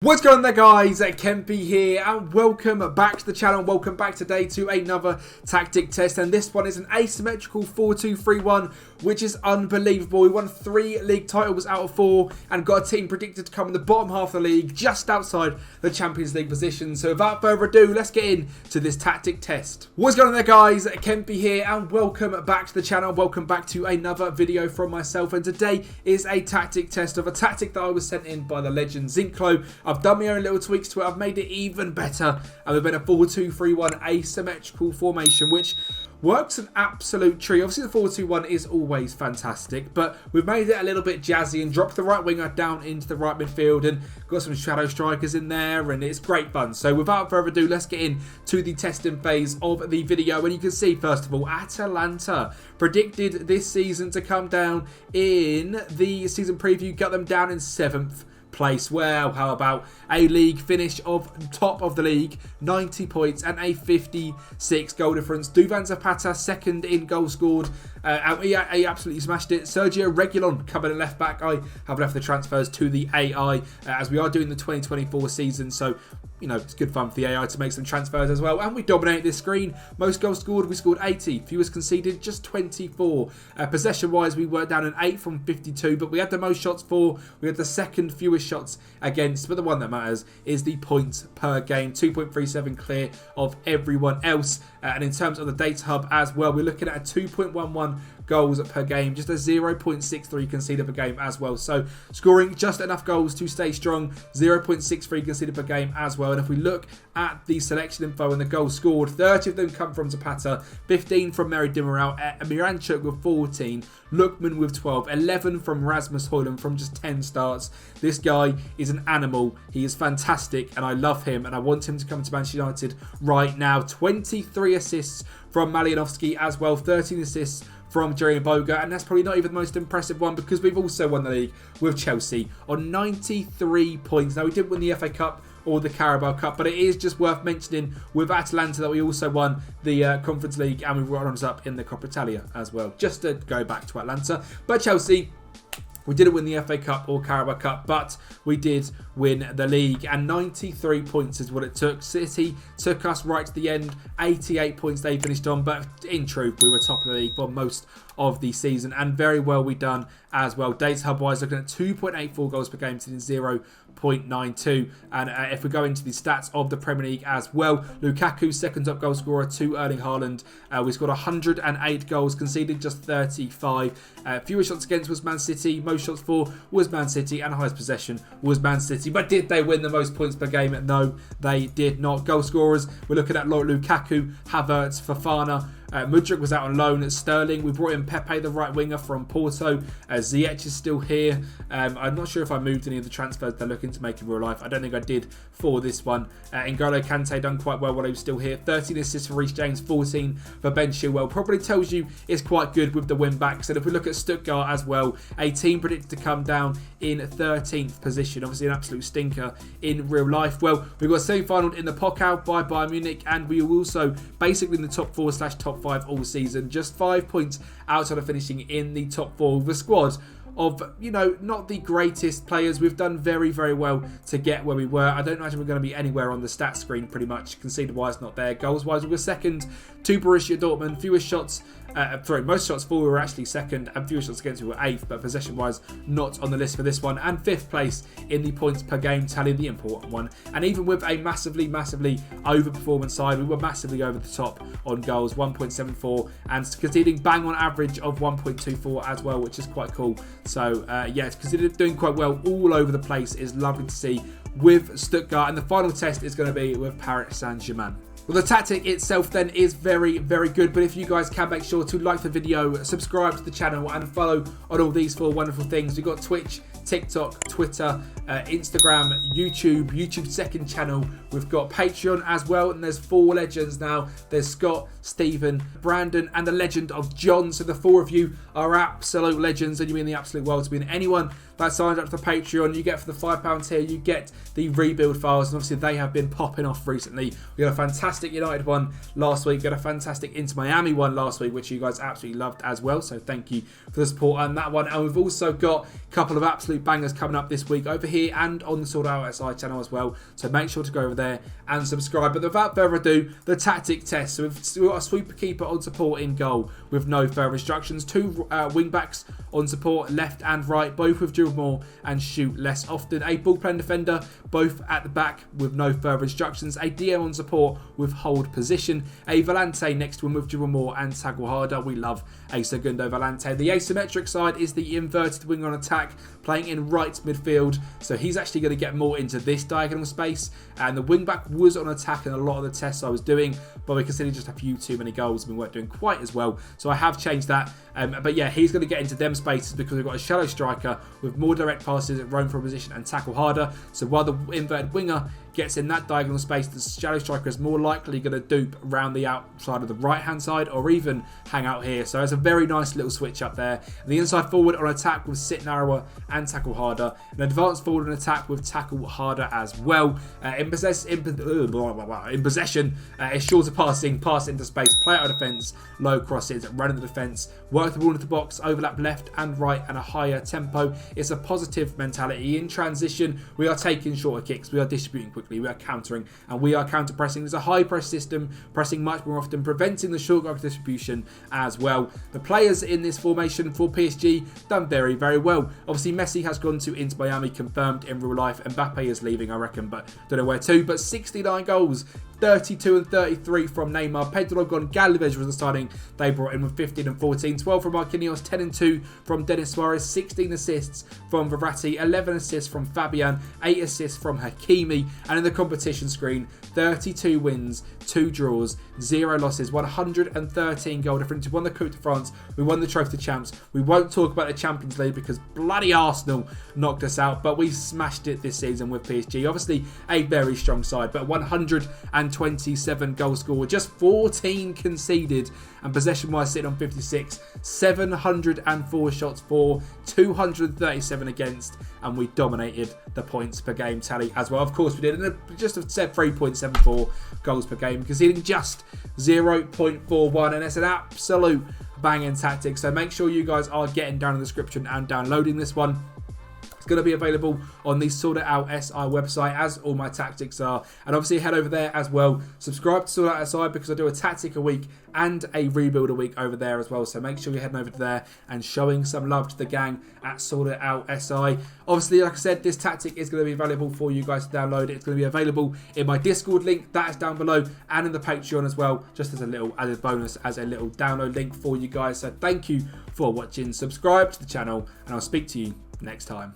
What's going on there, guys? Kempy here and welcome back to the channel. Welcome back today to another tactic test, and this one is an asymmetrical 4-2-3-1, which is unbelievable. We won 3 league titles out of 4 and got a team predicted to come in the bottom half of the league, just outside the Champions League position. So without further ado, let's get into this tactic test. What's going on there, guys? Kempy here and welcome back to the channel. Welcome back to another video from myself, and today is a tactic test of a tactic that I was sent in by the legend Zinclo. I've done my own little tweaks to it. I've made it even better, and we've been a 4-2-3-1 asymmetrical formation, which works an absolute treat. Obviously, the 4-2-1 is always fantastic, but we've made it a little bit jazzy and dropped the right winger down into the right midfield and got some shadow strikers in there, and it's great fun. So without further ado, let's get into the testing phase of the video. And you can see, first of all, Atalanta predicted this season to come down in the season preview, got them down in 7th place. Well, how about a league finish of top of the league, 90 points and a 56 goal difference. Duvan Zapata second in goal scored, and he absolutely smashed it. Sergio Reguilon coming in left back. I have left the transfers to the AI as we are doing the 2024 season, so you know, it's good fun for the AI to make some transfers as well. And we dominated this screen. Most goals scored, we scored 80. Fewest conceded, just 24. Possession-wise, we were down an 8 from 52, but we had the most shots for. We had the second fewest shots against, but the one that matters is the points per game. 2.37 clear of everyone else. And in terms of the data hub as well, we're looking at a 2.11 goals per game, just a 0.63 conceded per game as well. So scoring just enough goals to stay strong, 0.63 conceded per game as well. And if we look at the selection info and the goals scored, 30 of them come from Zapata, 15 from Mary Demiral, Miranchuk with 14, Lookman with 12, 11 from Rasmus Højlund from just 10 starts. This guy is an animal. He is fantastic and I love him, and I want him to come to Manchester United right now. 23 assists from Malinovsky as well, 13 assists from Jerry Boga, and that's probably not even the most impressive one because we've also won the league with Chelsea on 93 points. Now, we didn't win the FA Cup or the Carabao Cup, but it is just worth mentioning with Atalanta that we also won the Conference League and we brought runners up in the Coppa Italia as well, just to go back to Atlanta. But Chelsea, we didn't win the FA Cup or Carabao Cup, but we did win the league, and 93 points is what it took. City took us right to the end, 88 points they finished on, but in truth, we were top of the league for most of the season, and very well we done as well. Data hub wise, looking at 2.84 goals per game to 0.92. And if we go into the stats of the Premier League as well, Lukaku second top goal scorer to Erling Haaland. We scored 108 goals, conceded just 35. Fewer shots against was Man City, most shots for was Man City, and highest possession was Man City. But did they win the most points per game? No, they did not. Goal scorers, we're looking at Lukaku, Havertz, Fofana. Mudryk was out on loan at Sterling. We brought in Pepe, the right winger from Porto. Ziyech is still here. I'm not sure if I moved any of the transfers they're looking to make in real life. I don't think I did for this one. N'Golo Kante done quite well while he was still here. 13 assists for Reece James, 14 for Ben Chilwell. Probably tells you it's quite good with the win backs. And if we look at Stuttgart as well, a team predicted to come down in 13th position. Obviously an absolute stinker in real life. Well, we got semi-final in the Pokal by Bayern Munich, and we were also basically in the top 4/top 5 all season, just 5 points outside of finishing in the top 4 with a squad of, you know, not the greatest players. We've done very, very well to get where we were. I don't imagine we're going to be anywhere on the stats screen pretty much. Conceded wise, not there. Goals wise, we were second to Borussia Dortmund. Fewest shots, most shots for we were actually second, and fewest shots against we were 8th, but possession wise not on the list for this one. And 5th place in the points per game tally, the important one. And even with a massively overperformance side, we were massively over the top on goals, 1.74, and conceding bang on average of 1.24 as well, which is quite cool. So yeah, it's considered doing quite well all over the place. Is lovely to see with Stuttgart, and the final test is going to be with Paris Saint-Germain. Well, the tactic itself then is very, very good, but if you guys can make sure to like the video, subscribe to the channel and follow on all these 4 wonderful things. We've got Twitch, TikTok, Twitter, Instagram, YouTube's second channel. We've got Patreon as well, and there's 4 legends now. There's Scott, Stephen, Brandon, and the legend of John. So the 4 of you are absolute legends, and you mean the absolute world to me. And anyone that signs up to the Patreon, you get for the £5 here, you get the rebuild files, and obviously they have been popping off recently. We got a fantastic United one last week, got a fantastic Inter Miami one last week, which you guys absolutely loved as well, so thank you for the support on that one. And we've also got a couple of absolute bangers coming up this week over here and on the Sortitoutsi Out SI channel as well. So make sure to go over there and subscribe. But without further ado, the tactic test. So we've got a sweeper keeper on support in goal with no further instructions. 2 wing backs on support, left and right, both with dribble more and shoot less often. A ball playing defender, both at the back with no further instructions. A DM on support with hold position. A volante next to him with dribble more and tackle harder. We love a segundo volante. The asymmetric side is the inverted wing on attack, playing in right midfield. So he's actually going to get more into this diagonal space. And the wing back was on attack in a lot of the tests I was doing, but we considered just a few too many goals and we weren't doing quite as well. So I have changed that. But yeah, he's going to get into them spaces because we've got a shallow striker with more direct passes, roam from position and tackle harder. So while the inverted winger gets in that diagonal space, the shallow striker is more likely going to dupe around the outside of the right hand side or even hang out here. So it's a very nice little switch up there. And the inside forward on attack with sit narrower and tackle harder. An advanced forward on attack with tackle harder as well. In possession, it's shorter passing, pass into space, play out of defence, low crosses, run in the defence, work the ball into the box, overlap left and right, and a higher tempo. It's a positive mentality. In transition, we are taking shorter kicks, we are distributing quickly, we are countering, and we are counter pressing. There's a high press system, pressing much more often, preventing the short goal distribution as well. The players in this formation for PSG done very, very well. Obviously, Messi has gone to Inter Miami, confirmed in real life. Mbappe is leaving, I reckon, but don't know where to. But 69 goals, 32 and 33 from Neymar. Pedro Gonçalves was the starting. They brought in with 15 and 14. 12 from Marquinhos, 10 and 2 from Denis Suarez, 16 assists from Verratti, 11 assists from Fabian, 8 assists from Hakimi. And in the competition screen, 32 wins, 2 draws, 0 losses, 113 goal difference. We won the Coupe de France, we won the Trophy of Champs. We won't talk about the Champions League because bloody Arsenal knocked us out, but we smashed it this season with PSG. Obviously a very strong side, but 127 goals scored, just 14 conceded, and possession wise sitting on 56, 704 shots for, 237 against, and we dominated the points per game tally as well. Of course we did, and just said 3.74 goals per game, conceding just 0.41, and it's an absolute banging tactic. So make sure you guys are getting down in the description and downloading this one. Going to be available on the Sorted Out SI website, as all my tactics are, and obviously head over there as well. Subscribe to Sorted Out SI because I do a tactic a week and a rebuild a week over there as well, so make sure you're heading over to there and showing some love to the gang at Sorted Out SI. Obviously, like I said, this tactic is going to be available for you guys to download. It's going to be available in my Discord link, that is down below, and in the Patreon as well, just as a little added bonus, as a little download link for you guys. So thank you for watching, subscribe to the channel, and I'll speak to you next time.